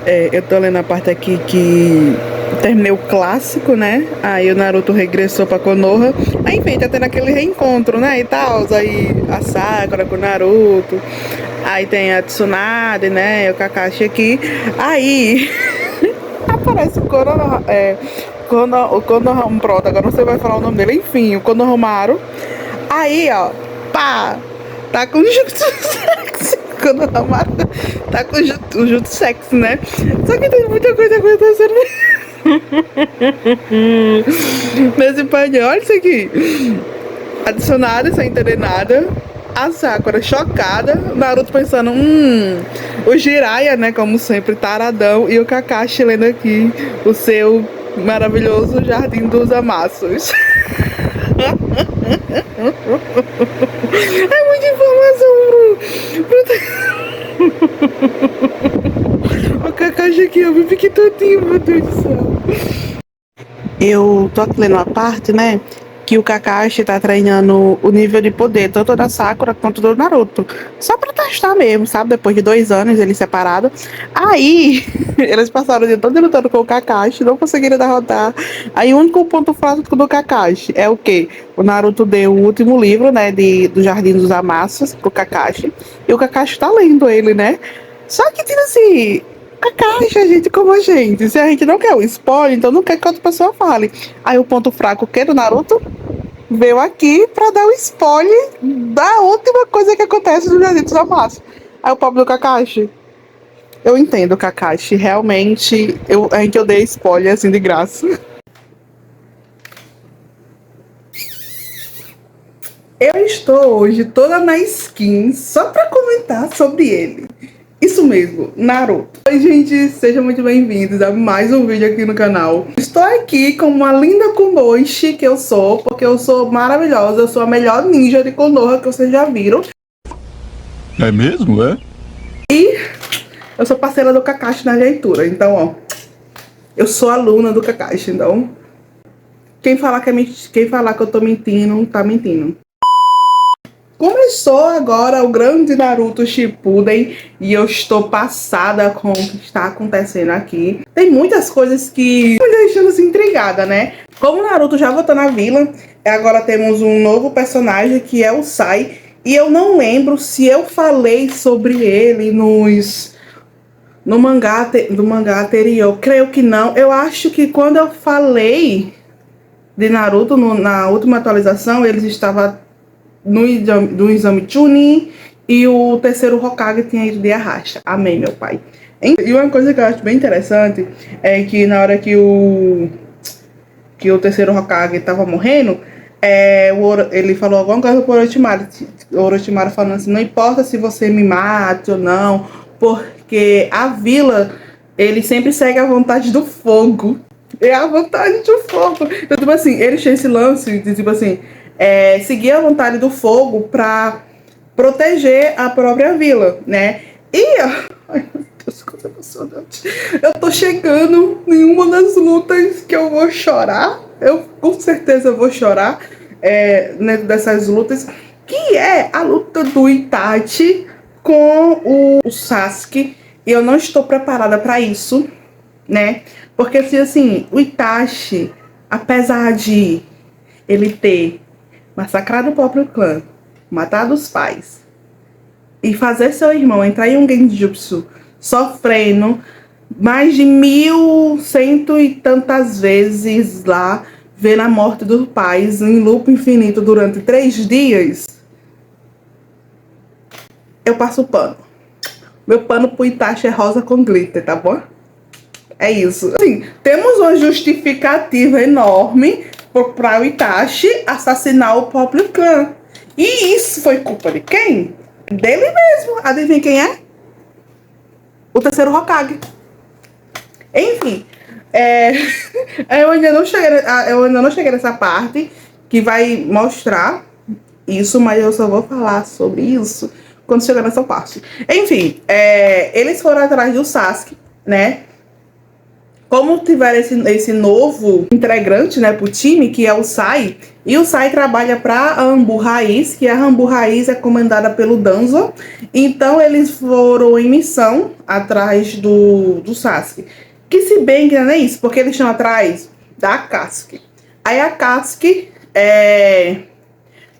Eu tô lendo a parte aqui que terminei o clássico, né? Aí o Naruto regressou pra Konoha. Aí, enfim, tá tendo aquele reencontro, né? E tal. Aí a Sakura com o Naruto. Aí tem a Tsunade, né? E o Kakashi aqui. Aí aparece o Konoha. O Konohamaru, agora não sei vai falar o nome dele. Enfim, o Konohamaru. Aí, ó, pá, tá com jutsu sexy. Konohamaru tá com o jutsu sexy, né? Só que tem muita coisa acontecendo nesse painel. Olha isso aqui. Adicionada sem entender nada. A Sakura chocada. O Naruto pensando, o Jiraiya, né? Como sempre, taradão. E o Kakashi lendo aqui o seu maravilhoso Jardim dos Amassos. É muita informação, o Kakashi aqui, eu me fiquei todinho, meu Deus do céu. Eu tô aqui lendo uma parte, né? Que o Kakashi tá treinando o nível de poder, tanto da Sakura quanto do Naruto. Só pra testar mesmo, sabe? Depois de 2 anos eles separados. Aí, eles passaram o dia todo lutando com o Kakashi, não conseguiram derrotar. Aí o único ponto fraco do Kakashi é o quê? O Naruto deu o último livro, né? Do Jardim dos Amassos pro Kakashi. E o Kakashi tá lendo ele, né? Só que, tipo assim, a caixa, gente, como a gente. Se a gente não quer o spoiler, então não quer que outra pessoa fale. Aí o ponto fraco que do Naruto veio aqui pra dar o spoiler da última coisa que acontece no Jardim dos Amassos. Aí o pobre do Kakashi. Eu entendo, Kakashi. Realmente, a gente odeia spoiler assim de graça. Eu estou hoje toda na skin só pra comentar sobre ele. Isso mesmo, Naruto. Oi, gente, sejam muito bem-vindos a mais um vídeo aqui no canal. Estou aqui com uma linda Kunoichi que eu sou, porque eu sou maravilhosa, eu sou a melhor ninja de Konoha que vocês já viram. É mesmo, é? E eu sou parceira do Kakashi na leitura, então, ó, eu sou aluna do Kakashi, então quem falar que eu tô mentindo, tá mentindo. Começou agora o grande Naruto Shippuden e eu estou passada com o que está acontecendo aqui. Tem muitas coisas que me deixando assim intrigada, né? Como o Naruto já voltou na vila, agora temos um novo personagem que é o Sai. E eu não lembro se eu falei sobre ele no mangá, do mangá anterior. Creio que não. Eu acho que quando eu falei de Naruto na última atualização, eles estavam do exame Chunin e o terceiro Hokage tinha ido de arrasta. Amém, meu pai. E uma coisa que eu acho bem interessante é que na hora que o terceiro Hokage tava morrendo, ele falou alguma coisa pro Orochimaru. O Orochimaru falando assim, não importa se você me mate ou não, porque a vila, ele sempre segue a vontade do fogo. É a vontade do fogo. Então, tipo assim, ele tinha esse lance de, tipo assim, seguir a vontade do fogo pra proteger a própria vila, né? E, ai meu Deus, que coisa emocionante. Eu tô chegando em uma das lutas que eu vou chorar. Eu com certeza vou chorar dessas lutas, que é a luta do Itachi com o Sasuke. E eu não estou preparada pra isso, né? Porque assim, o Itachi, apesar de ele ter massacrado o próprio clã, matado os pais e fazer seu irmão entrar em um genjutsu sofrendo mais de 1100 e tantas vezes lá, vendo a morte dos pais em loop infinito durante 3 dias, eu passo o pano. Meu pano pro Itachi é rosa com glitter, tá bom? É isso. Assim, temos uma justificativa enorme para o Itachi assassinar o próprio clã. E isso foi culpa de quem? Dele mesmo. Adivinha quem é? O terceiro Hokage. Enfim, eu ainda não cheguei nessa parte que vai mostrar isso, mas eu só vou falar sobre isso quando chegar nessa parte. Enfim, eles foram atrás do Sasuke, né? como tiver esse novo integrante, né, pro time, que é o Sai, e o Sai trabalha pra Ranbu Raiz, que a Ranbu Raiz é comandada pelo Danzo, então eles foram em missão atrás do Sasuke. Que se bem que não é isso, porque eles estão atrás da Akatsuki. Aí a Akatsuki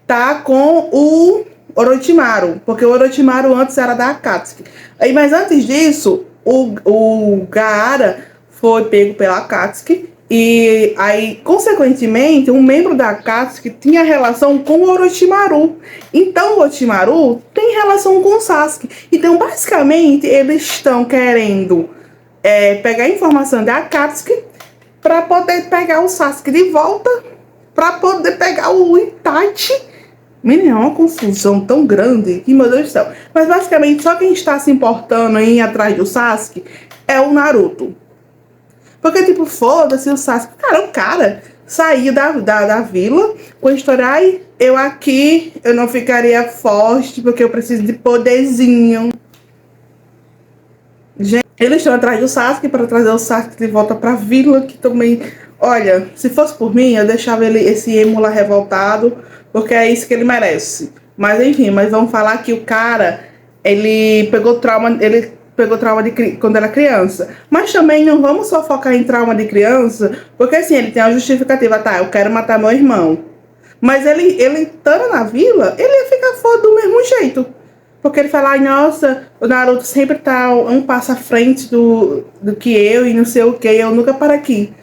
tá com o Orochimaru, porque o Orochimaru antes era da Akatsuki. Aí, mas antes disso, o Gaara foi pego pela Akatsuki e aí, consequentemente, um membro da Akatsuki tinha relação com o Orochimaru. Então, o Orochimaru tem relação com o Sasuke. Então, basicamente, eles estão querendo pegar a informação da Akatsuki para poder pegar o Sasuke de volta, para poder pegar o Itachi. Menina, é uma confusão tão grande que, meu Deus do céu. Mas basicamente, só quem está se importando em ir atrás do Sasuke é o Naruto. Porque, tipo, foda-se o Sasuke. Cara, o cara saiu da vila com a história, ai, eu aqui, eu não ficaria forte porque eu preciso de poderzinho. Gente, eles estão atrás do Sasuke para trazer o Sasuke de volta pra vila, que também... Olha, se fosse por mim, eu deixava esse emo lá revoltado, porque é isso que ele merece. Mas enfim, mas vamos falar que o cara, ele pegou trauma quando era criança. Mas também não vamos só focar em trauma de criança, porque assim, ele tem a justificativa, tá, eu quero matar meu irmão. Mas ele estando na vila, ele ia ficar foda do mesmo jeito. Porque ele fala, ai, nossa, o Naruto sempre tá um passo à frente do que eu e não sei o que, eu nunca paro aqui.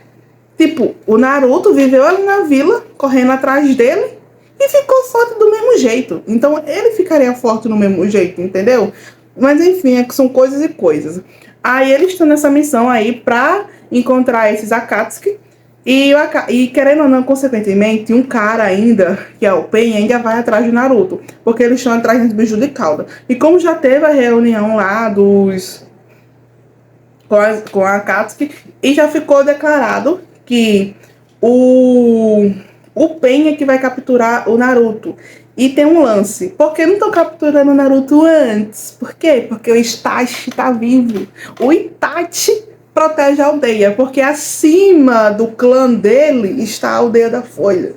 Tipo, o Naruto viveu ali na vila, correndo atrás dele, e ficou forte do mesmo jeito. Então, ele ficaria forte do mesmo jeito, entendeu? Mas, enfim, são coisas e coisas. Aí, eles estão nessa missão aí pra encontrar esses Akatsuki. E querendo ou não, consequentemente, um cara ainda, que é o Pain, ainda vai atrás do Naruto. Porque eles estão atrás dos bichos de cauda. E como já teve a reunião lá com a Akatsuki, e já ficou declarado que o Pain é que vai capturar o Naruto. E tem um lance. Por que não estão capturando o Naruto antes? Por quê? Porque o Itachi tá vivo. O Itachi protege a aldeia. Porque acima do clã dele está a aldeia da Folha.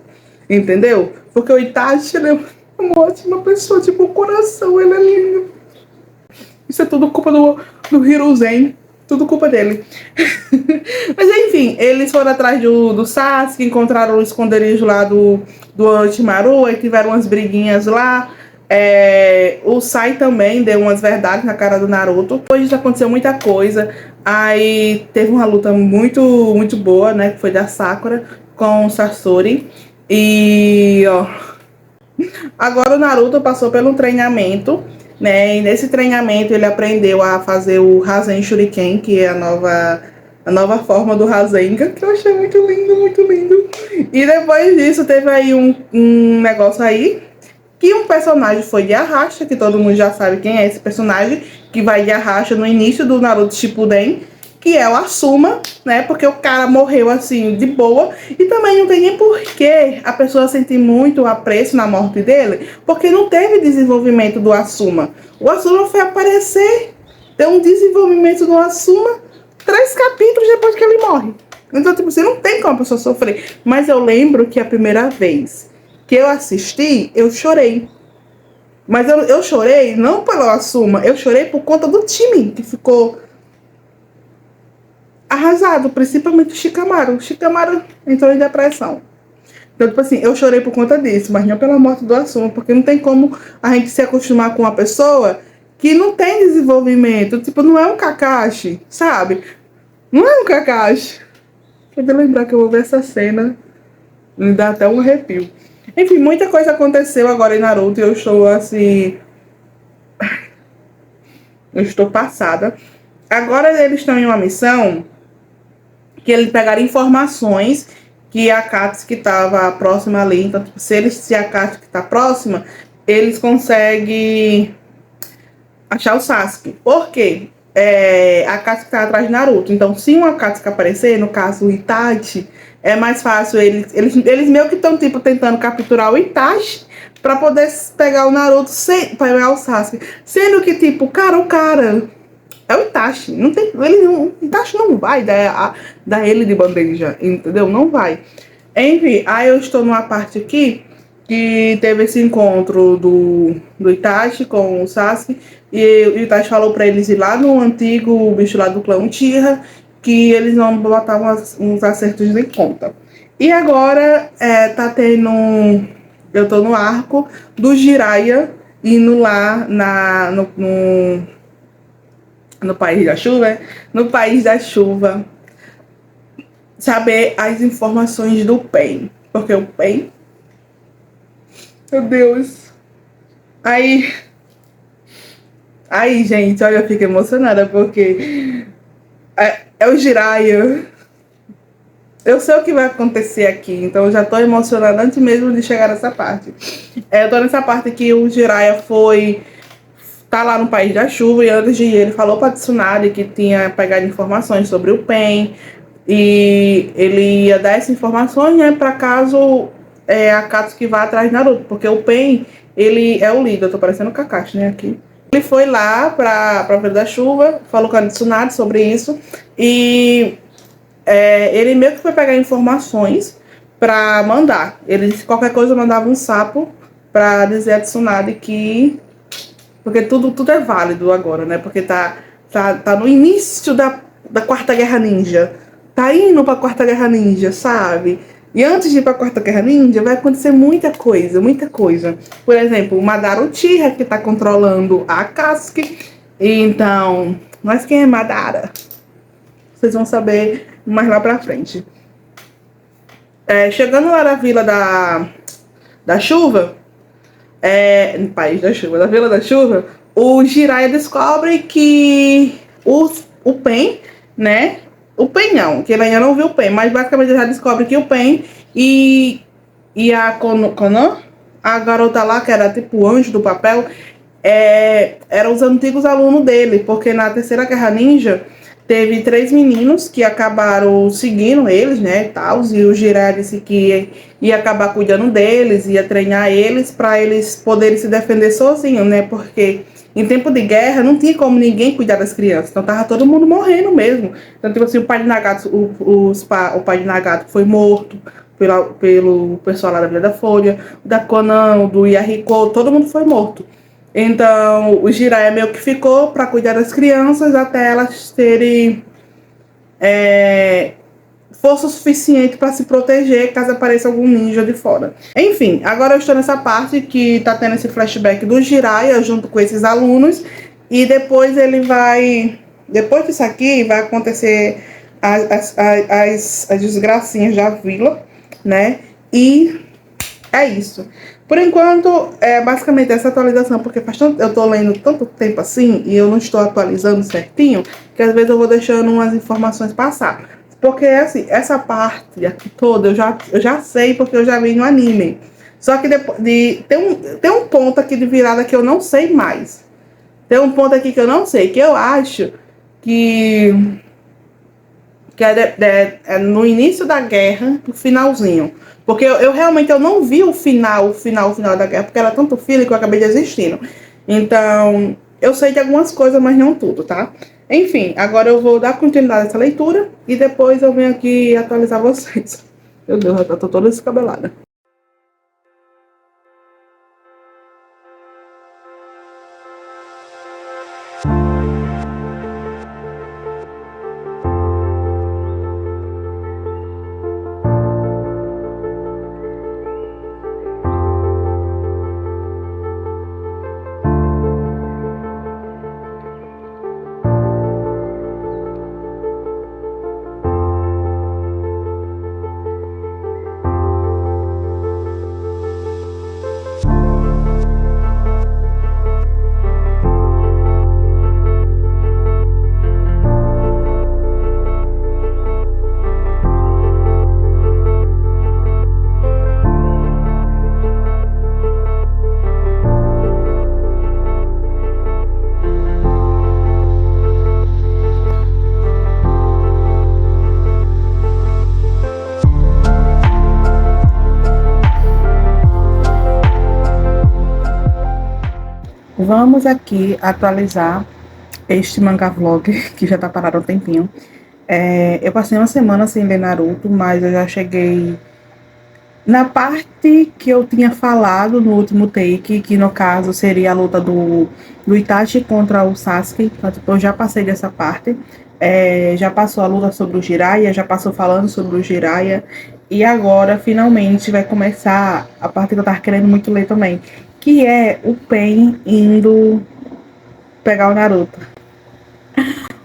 Entendeu? Porque o Itachi, ele é uma ótima pessoa. Tipo, o coração, ele é lindo. Isso é tudo culpa do Hiruzen. Tudo culpa dele. Mas enfim, eles foram atrás do Sasuke, encontraram o esconderijo lá do Orochimaru, aí tiveram umas briguinhas lá. O Sai também deu umas verdades na cara do Naruto. Hoje já aconteceu muita coisa. Aí teve uma luta muito, muito boa, né? Que foi da Sakura com o Sasori. E, ó... Agora o Naruto passou pelo treinamento, né? E nesse treinamento ele aprendeu a fazer o Rasen Shuriken, que é a nova forma do Rasengan, que eu achei muito lindo, muito lindo. E depois disso teve aí um negócio aí, que um personagem foi de Arrasta, que todo mundo já sabe quem é esse personagem, que vai de Arrasta no início do Naruto Shippuden, que é o Asuma, né? Porque o cara morreu assim, de boa. E também não tem nem porquê a pessoa sentir muito apreço na morte dele, porque não teve desenvolvimento do Asuma. O Asuma foi aparecer, deu um desenvolvimento do Asuma 3 capítulos depois que ele morre. Então, tipo, você não tem como a pessoa sofrer. Mas eu lembro que a primeira vez que eu assisti, eu chorei. Mas eu chorei não pelo Asuma, eu chorei por conta do time, que ficou arrasado, principalmente o Shikamaru. O Shikamaru entrou em depressão. Então, tipo assim, eu chorei por conta disso, mas não pela morte do Asuma, porque não tem como a gente se acostumar com uma pessoa que não tem desenvolvimento. Tipo, não é um Kakashi, sabe? Não é um Kakashi. Quer lembrar que eu vou ver essa cena, me dá até um arrepio. Enfim, muita coisa aconteceu agora em Naruto e eu estou assim... Eu estou passada. Agora eles estão em uma missão que eles pegaram informações que a Akatsuki estava próxima ali. Então, tipo, se a Akatsuki está próxima, eles conseguem achar o Sasuke. Por quê? A Akatsuki está atrás de Naruto. Então, se uma Akatsuki aparecer, no caso o Itachi, é mais fácil. Eles meio que estão tipo, tentando capturar o Itachi para poder pegar o Naruto, para pegar o Sasuke. Sendo que, tipo, o cara É o Itachi. Não tem, o Itachi não vai dar ele de bandeja, entendeu? Não vai. Enfim, aí eu estou numa parte aqui que teve esse encontro do Itachi com o Sasuke. E o Itachi falou pra eles ir lá no antigo bicho lá do clã Uchiha, que eles não botavam uns acertos em conta. E agora tá tendo. Eu tô no arco do Jiraiya indo lá no País da Chuva, no País da Chuva, saber as informações do Pain. Porque o Pain. Meu Deus. Aí, gente, olha, eu fico emocionada porque é o Jiraiya. Eu sei o que vai acontecer aqui, então eu já tô emocionada antes mesmo de chegar nessa parte. Eu tô nessa parte que o Jiraiya tá lá no País da Chuva e antes de ir ele falou pra Tsunade que tinha pegado informações sobre o Pain e ele ia dar essas informações, né, pra caso a Katsuki vá atrás de Naruto, porque o Pain, ele é o líder, eu tô parecendo o Kakashi, né, aqui. Ele foi lá pra Vila da Chuva, falou com a Tsunade sobre isso e ele meio que foi pegar informações pra mandar. Ele disse que qualquer coisa mandava um sapo pra dizer a Tsunade que... Porque tudo é válido agora, né? Porque tá no início da Quarta Guerra Ninja. Tá indo pra Quarta Guerra Ninja, sabe? E antes de ir pra Quarta Guerra Ninja, vai acontecer muita coisa, muita coisa. Por exemplo, o Madara Uchiha, que tá controlando a Katsuki. Então, mas quem é Madara? Vocês vão saber mais lá pra frente. Chegando lá na Vila da Chuva, no País da Chuva, da Vila da Chuva, o Jiraiya descobre que o Pain, né? O Pain não, que ele ainda não viu o Pain, mas basicamente ele já descobre que o Pain e a Konoha, a garota lá, que era tipo o anjo do papel, eram os antigos alunos dele, porque na Terceira Guerra Ninja teve 3 meninos que acabaram seguindo eles, né, e o Jiraiya disse que ia acabar cuidando deles, ia treinar eles para eles poderem se defender sozinhos, né, porque em tempo de guerra não tinha como ninguém cuidar das crianças, então tava todo mundo morrendo mesmo. Então, tipo assim, o pai de Nagato, o pai de Nagato foi morto pelo pessoal lá da Vila da Folha, da Konan, do Yahiko, todo mundo foi morto. Então, o Jiraiya meio que ficou para cuidar das crianças até elas terem força suficiente para se proteger caso apareça algum ninja de fora. Enfim, agora eu estou nessa parte que tá tendo esse flashback do Jiraiya junto com esses alunos e depois ele vai... Depois disso aqui vai acontecer as desgracinhas da vila, né? E é isso. Por enquanto, basicamente essa atualização, porque eu tô lendo tanto tempo assim e eu não estou atualizando certinho, que às vezes eu vou deixando umas informações passar. Porque assim, essa parte aqui toda eu já sei porque eu já vi no anime. Só que depois tem um ponto aqui de virada que eu não sei mais. Tem um ponto aqui que eu não sei, que eu acho que é no início da guerra, no finalzinho. Porque eu realmente não vi o final da guerra, porque era tanto filho que eu acabei desistindo. Então, eu sei de algumas coisas, mas não tudo, tá? Enfim, agora eu vou dar continuidade a essa leitura e depois eu venho aqui atualizar vocês. Meu Deus, eu tô toda descabelada. Vamos aqui atualizar este mangá vlog, que já tá parado há um tempinho. Eu passei uma semana sem ler Naruto, mas eu já cheguei na parte que eu tinha falado no último take, que no caso seria a luta do Itachi contra o Sasuke. Então, tipo, eu já passei dessa parte. Já passou a luta sobre o Jiraiya, já passou falando sobre o Jiraiya. E agora, finalmente, vai começar a parte que eu tava querendo muito ler também, que é o Pain indo pegar o Naruto.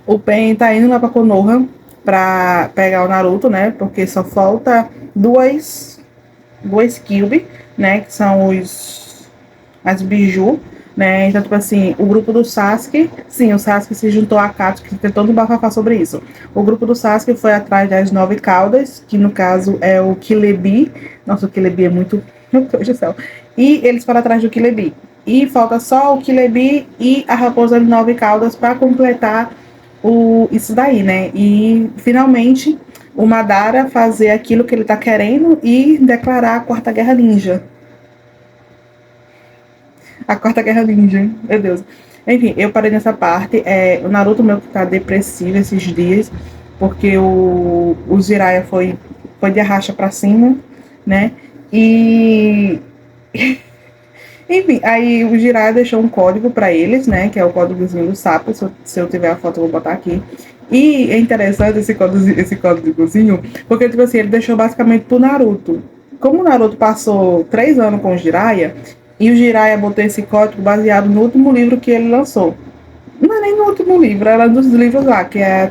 O Pain tá indo lá pra Konoha pra pegar o Naruto, né? Porque só falta duas Kyuubi, né, que são as Biju, né, então, tipo assim, o grupo do Sasuke, sim, o Sasuke se juntou a Katsuki, que tem todo um bafafá sobre isso. O grupo do Sasuke foi atrás das 9 caudas, que no caso é o Kilebi, nossa, o Kilebi é muito, meu Deus do céu, e eles foram atrás do Kilebi, e falta só o Kilebi e a raposa de 9 caudas para completar isso daí, né, e finalmente o Madara fazer aquilo que ele tá querendo e declarar a Quarta Guerra Ninja. A Quarta Guerra Ninja, meu Deus. Enfim, eu parei nessa parte. O Naruto meu que tá depressivo esses dias, porque o Jiraiya foi de arracha pra cima, né? E enfim, aí o Jiraiya deixou um código para eles, né? Que é o códigozinho do sapo. Se eu tiver a foto, eu vou botar aqui. E é interessante esse códigozinho, porque, tipo assim, ele deixou basicamente pro Naruto. Como o Naruto passou 3 anos com o Jiraiya, e o Jiraiya botou esse código baseado no último livro que ele lançou. Não é nem no último livro, era dos livros lá, que é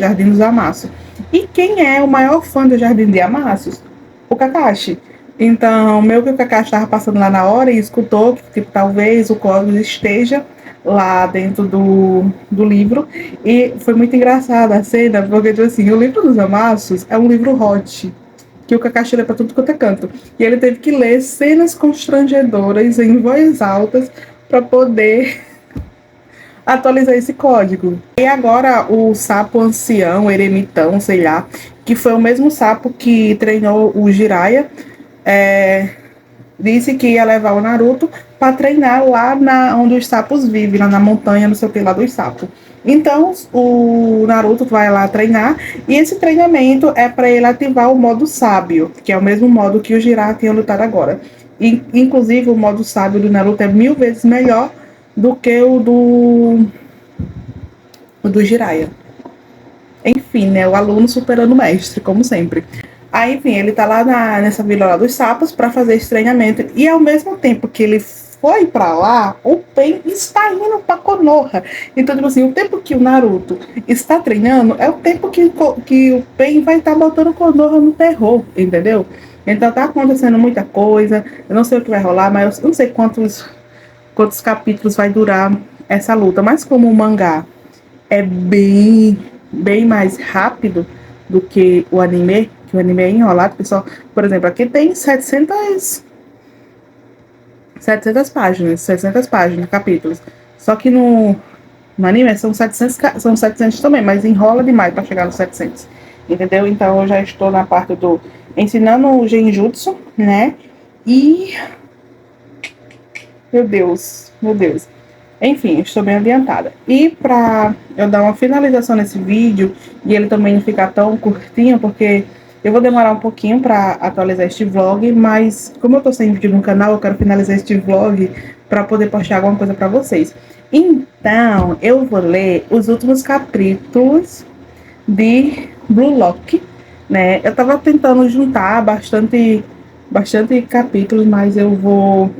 Jardim dos Amassos. E quem é o maior fã do Jardim de Amassos? O Kakashi. Então, meio que o Kakashi estava passando lá na hora e escutou que tipo, talvez o código esteja lá dentro do livro. E foi muito engraçada a cena, porque tipo assim, o livro dos Amassos é um livro hot, que o Kakashi lê para tudo quanto é canto. E ele teve que ler cenas constrangedoras em voz alta para poder atualizar esse código. E agora o sapo ancião, eremitão, sei lá, que foi o mesmo sapo que treinou o Jiraiya, disse que ia levar o Naruto para treinar lá onde os sapos vivem, lá na montanha, não sei o que lá dos sapos. Então o Naruto vai lá treinar e esse treinamento é para ele ativar o modo sábio, que é o mesmo modo que o Jiraiya tinha lutado agora. Inclusive o modo sábio do Naruto é 1000 vezes melhor do que o do Jiraiya. Enfim, né? O aluno superando o mestre, como sempre. Aí, enfim, ele tá lá nessa vila lá dos sapos para fazer esse treinamento. E ao mesmo tempo que ele foi para lá, o Pain está indo para Konoha. Então, tipo assim, o tempo que o Naruto está treinando é o tempo que o Pain vai estar botando Konoha no terror, entendeu? Então tá acontecendo muita coisa. Eu não sei o que vai rolar, mas eu não sei quantos capítulos vai durar essa luta. Mas como o mangá é bem mais rápido do que o anime, que o anime é enrolado, pessoal. Por exemplo, aqui tem 700 páginas, capítulos. Só que no anime são 700 também, mas enrola demais para chegar nos 700. Entendeu? Então eu já estou na parte do ensinando o Genjutsu, né? E meu Deus. Enfim, estou bem adiantada. E para eu dar uma finalização nesse vídeo e ele também não ficar tão curtinho, porque eu vou demorar um pouquinho para atualizar este vlog, mas como eu estou sem vídeo no canal, eu quero finalizar este vlog para poder postar alguma coisa para vocês. Então, eu vou ler os últimos capítulos de Blue Lock, né? Eu estava tentando juntar bastante capítulos, mas eu vou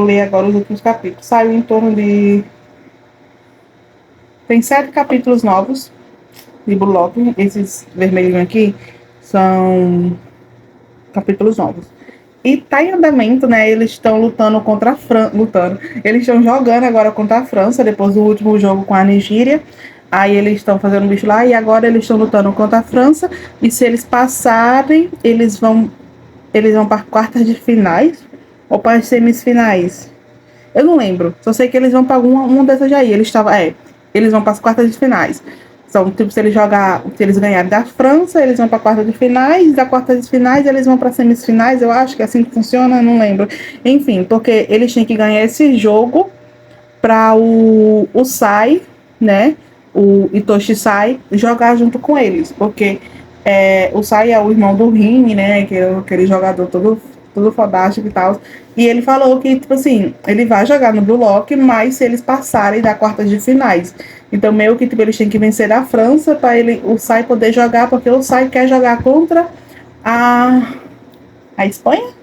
ler agora os últimos capítulos. Saiu em torno de... Tem 7 capítulos novos de Blue Lock. Esses vermelhinhos aqui são capítulos novos. E tá em andamento, né? Eles estão lutando contra a França. Eles estão jogando agora contra a França, depois do último jogo com a Nigéria. Aí eles estão fazendo bicho lá e agora eles estão lutando contra a França. E se eles passarem, eles vão para quartas de finais ou para as semifinais. Eu não lembro. Só sei que eles vão para uma dessas aí. Eles vão para as quartas de finais. Então, tipo, se eles ganharem da França, eles vão para a quarta de finais, da quarta de finais eles vão para semifinais, eu acho que é assim que funciona, não lembro. Enfim, porque eles têm que ganhar esse jogo para o Sai, né? O Itoshi Sai jogar junto com eles, porque o Sai é o irmão do Rini, né? Que é aquele jogador todo fodástico e tal. E ele falou que, tipo assim, ele vai jogar no Blue Lock, mas se eles passarem da quarta de finais. Então, meio que tipo, eles têm que vencer a França para o Sai poder jogar, porque o Sai quer jogar contra a Espanha?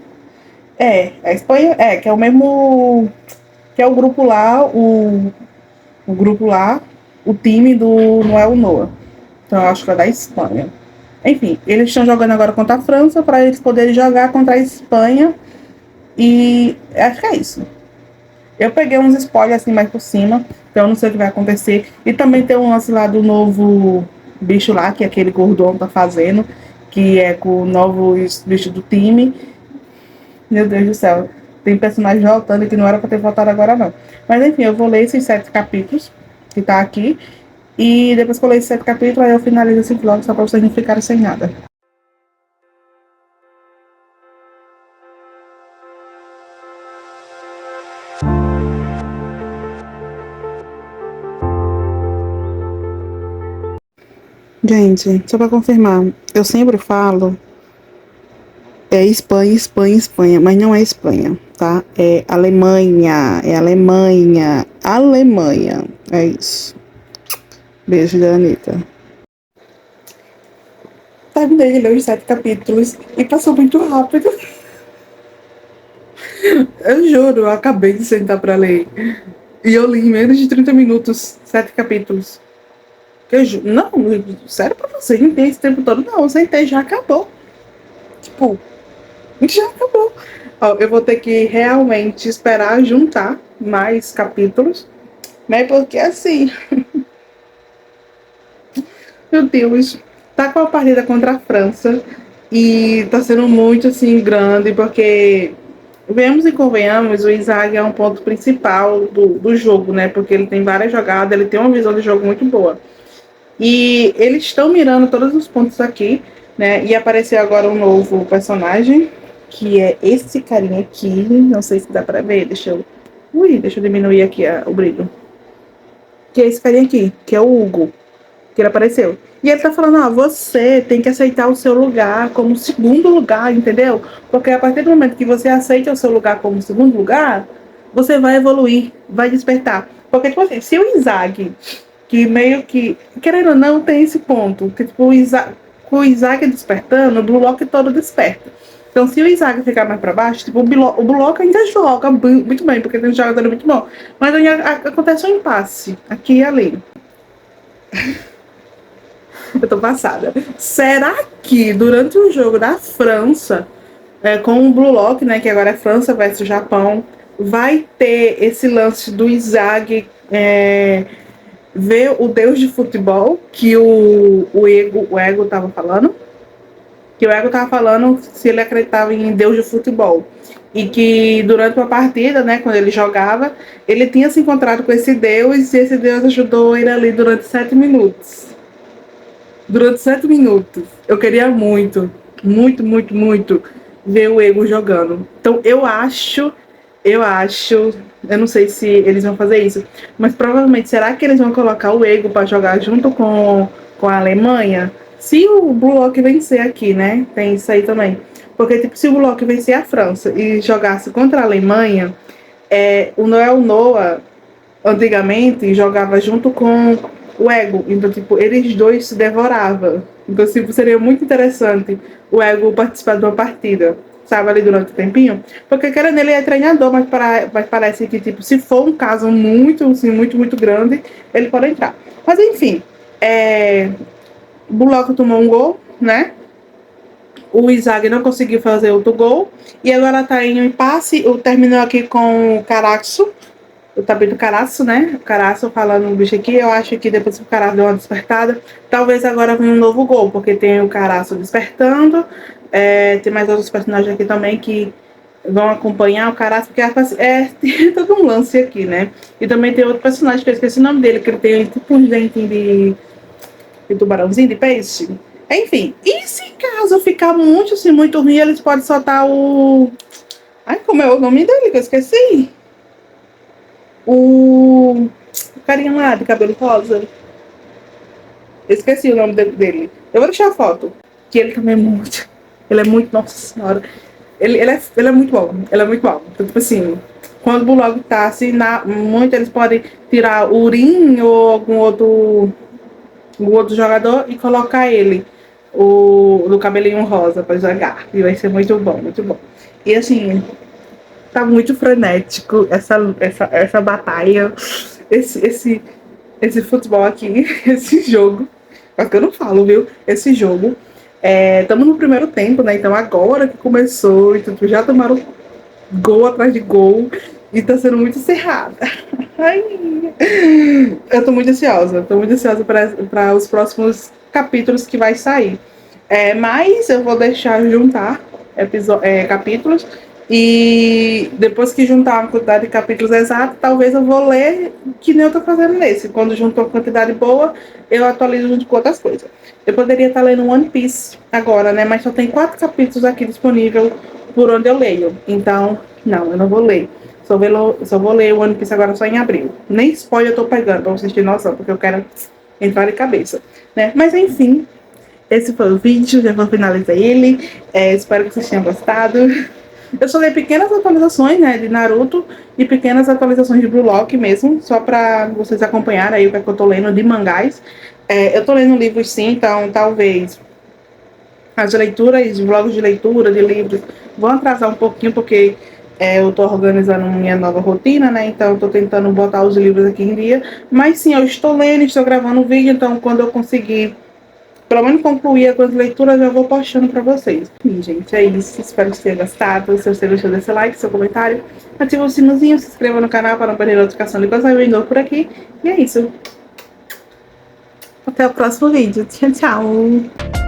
A Espanha, que é o mesmo. Que é o grupo lá, o grupo lá, o time do Noel Noah. Então, eu acho que é da Espanha. Enfim, eles estão jogando agora contra a França para eles poderem jogar contra a Espanha. E acho que é isso. Eu peguei uns spoilers assim mais por cima, então eu não sei o que vai acontecer. E também tem um lance lá do novo bicho lá, que aquele gordão tá fazendo, que é com o novo bicho do time. Meu Deus do céu, tem personagem voltando que não era pra ter voltado agora não. Mas enfim, eu vou ler esses 7 capítulos que tá aqui. E depois que eu ler esses 7 capítulos, aí eu finalizo esse vlog só pra vocês não ficarem sem nada. Gente, só pra confirmar, eu sempre falo Espanha, Espanha, Espanha, mas não é Espanha, tá? É Alemanha, Alemanha, é isso. Beijo da Anitta. Terminei de ler os 7 capítulos e passou muito rápido. Eu juro, eu acabei de sentar pra ler. E eu li em menos de 30 minutos, 7 capítulos. Não, sério pra você, não tem esse tempo todo, não. Eu sentei, já acabou. Tipo, já acabou. Ó, eu vou ter que realmente esperar juntar mais capítulos, né? Porque assim, meu Deus, tá com a partida contra a França e tá sendo muito assim grande, porque vemos e convenhamos, o Isaac é um ponto principal do jogo, né? Porque ele tem várias jogadas, ele tem uma visão de jogo muito boa. E eles estão mirando todos os pontos aqui, né? E apareceu agora um novo personagem, que é esse carinha aqui. Não sei se dá pra ver, deixa eu diminuir aqui o brilho. Que é esse carinha aqui, que é o Hugo, que ele apareceu. E ele tá falando, você tem que aceitar o seu lugar como segundo lugar, entendeu? Porque a partir do momento que você aceita o seu lugar como segundo lugar, você vai evoluir, vai despertar. Porque, tipo assim, se o Isaac, que meio que, querendo ou não, tem esse ponto, que tipo, com o Isaac despertando, o Blue Lock todo desperta. Então, se o Isaac ficar mais pra baixo, tipo, o Blue Lock ainda joga muito bem, porque tem um jogador muito bom. Mas aí acontece um impasse, aqui e ali. Eu tô passada. Será que durante o jogo da França, com o Blue Lock, né, que agora é França versus Japão, vai ter esse lance do Isaac ver o deus de futebol que o Ego tava falando? Que o Ego tava falando se ele acreditava em deus de futebol. E que durante uma partida, né, quando ele jogava, ele tinha se encontrado com esse deus e esse deus ajudou ele ali durante 7 minutos. Durante 7 minutos. Eu queria muito, muito, muito, muito ver o Ego jogando. Então eu não sei se eles vão fazer isso, mas provavelmente, será que eles vão colocar o Ego para jogar junto com a Alemanha? Se o Blue Lock vencer aqui, né? Tem isso aí também. Porque, tipo, se o Blue Lock vencer a França e jogasse contra a Alemanha, o Noel Noah, antigamente, jogava junto com o Ego. Então, tipo, eles dois se devoravam. Então, tipo, seria muito interessante o Ego participar de uma partida, sabe, ali durante o tempinho. Porque, querendo, ele é treinador, mas parece que, tipo, se for um caso muito, assim, muito, muito grande, ele pode entrar. Mas, enfim, o Bullock tomou um gol, né? O Isaac não conseguiu fazer outro gol. E agora tá em um impasse. Terminou aqui com o Caraço. O tapete do Caraço, né? O Caraço falando um bicho aqui. Eu acho que depois que o Caraço deu uma despertada, talvez agora venha um novo gol. Porque tem o Caraço despertando. Tem mais outros personagens aqui também que vão acompanhar o Caraço. Porque tem todo um lance aqui, né? E também tem outro personagem que eu esqueci o nome dele. Que ele tem tipo um dentinho de tubarãozinho, de peixe. Enfim, e se caso ficar muito, assim, muito ruim, eles podem soltar o... Ai, como é o nome dele que eu esqueci? o carinha lá de cabelo rosa. Esqueci o nome dele. Eu vou deixar a foto. Que ele também é muito. Ele é muito. Nossa senhora. Ele é muito bom. Ele é muito bom. Então, tipo assim, quando o blog tá assim, muito eles podem tirar o Urim ou algum outro jogador e colocar ele no cabelinho rosa pra jogar. E vai ser muito bom, muito bom. E assim, tá muito frenético essa batalha, esse futebol aqui, esse jogo. Só que eu não falo, viu? Esse jogo. Estamos no primeiro tempo, né? Então agora que começou, então já tomaram gol atrás de gol e tá sendo muito cerrada. Ai, eu tô muito ansiosa para os próximos capítulos que vai sair. Mas eu vou deixar juntar capítulos e depois que juntar uma quantidade de capítulos exata, talvez eu vou ler que nem eu tô fazendo nesse. Quando juntou uma quantidade boa, eu atualizo junto com outras coisas. Eu poderia estar lendo One Piece agora, né? Mas só tem 4 capítulos aqui disponível por onde eu leio. Então, não, eu não vou ler. Só vou ler One Piece agora só em abril. Nem spoiler eu tô pegando, pra vocês terem noção, porque eu quero entrar de cabeça, né? Mas enfim, esse foi o vídeo, já vou finalizar ele. Espero que vocês tenham gostado. Eu só dei pequenas atualizações, né, de Naruto e pequenas atualizações de Blue Lock mesmo, só pra vocês acompanharem aí o que é que eu tô lendo de mangás. Eu tô lendo livros sim, então talvez as leituras, vlogs de leitura de livros vão atrasar um pouquinho, porque eu tô organizando minha nova rotina, né? Então eu tô tentando botar os livros aqui em dia. Mas sim, eu estou lendo, estou gravando vídeo, então quando eu conseguir pelo menos concluir algumas leituras, eu já vou postando pra vocês. E, gente, é isso. Espero que vocês tenham gostado. Se você gostou, desse like, seu comentário. Ativa o sinozinho, se inscreva no canal para não perder a notificação de quando sair o por aqui. E é isso. Até o próximo vídeo. Tchau, tchau.